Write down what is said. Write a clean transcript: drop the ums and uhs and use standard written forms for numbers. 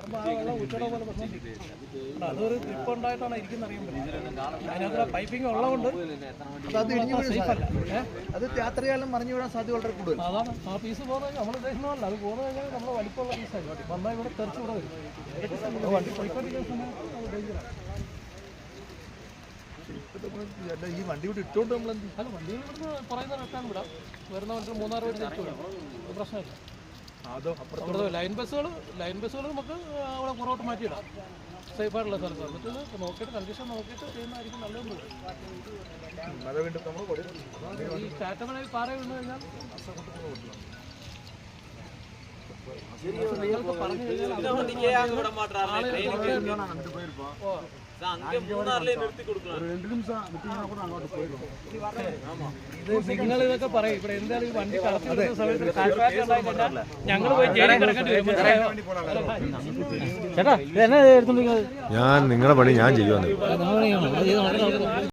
അപ്പോൾ ആ വെള്ളം ഉച്ചയുടെ പോലെ പ്രശ്നം അതൊരു ട്രിപ്പ് ഉണ്ടായിട്ടാണ് ഇരിക്കുന്നത് അറിയാൻ പറ്റും. അതിനകത്ത് പൈപ്പിംഗ് ഉള്ളതുകൊണ്ട് അത് ഇടിഞ്ഞു അത് യാത്രയാലും മറിഞ്ഞു വീഴാൻ സാധ്യത വളരെ കൂടുതൽ. അതാണ് ആ പീസ് പോകുന്നത് നമ്മൾ ഉദ്ദേശിക്കുന്നതല്ല. അത് പോകുന്ന കഴിഞ്ഞാൽ നമ്മൾ വലിപ്പമുള്ള പീസായിരിക്കും. വന്നാൽ ഇവിടെ തെറിച്ച് ഇവിടെ വരും. വണ്ടി പോയിക്കൊണ്ടിരിക്കുന്ന സമയത്ത് അത് ഡേഞ്ചറാണ്. ഈ വണ്ടി ഇവിടെ ഇട്ടുകൊണ്ട് നമ്മൾ അല്ല വണ്ടികൾ ഇവിടുന്ന് പറയുന്ന റിട്ടേൺ വിടാം. വരുന്ന വണ്ടി 3-6 പേര് തിരിച്ചു വിടാം. അത് പ്രശ്നമില്ല. അവിടെ ലൈൻ ബസ്സുകൾ നമുക്ക് അവിടെ പുറകോട്ട് മാറ്റിയിടാം. സേഫായിട്ടുള്ള സ്ഥലത്ത് എന്നിട്ട് നോക്കിയിട്ട് കണ്ടീഷൻ നോക്കിയിട്ട് ചെയ്യുന്നതായിരിക്കും നല്ലതെന്ന് ഈ കാറ്റമണയിൽ പാറ വീണ് കഴിഞ്ഞാൽ നിങ്ങൾക്ക് പറഞ്ഞു കഴിഞ്ഞാൽ നിങ്ങൾ ഇതൊക്കെ പറയും. ഇവിടെ എന്തായാലും ഈ വണ്ടി കടത്തി സമയത്ത് ഞങ്ങൾ പോയി ജയിലിൽ കിടക്കേണ്ടി വരും. ഞാൻ നിങ്ങളുടെ പണി ഞാൻ ചെയ്യുവാണ്.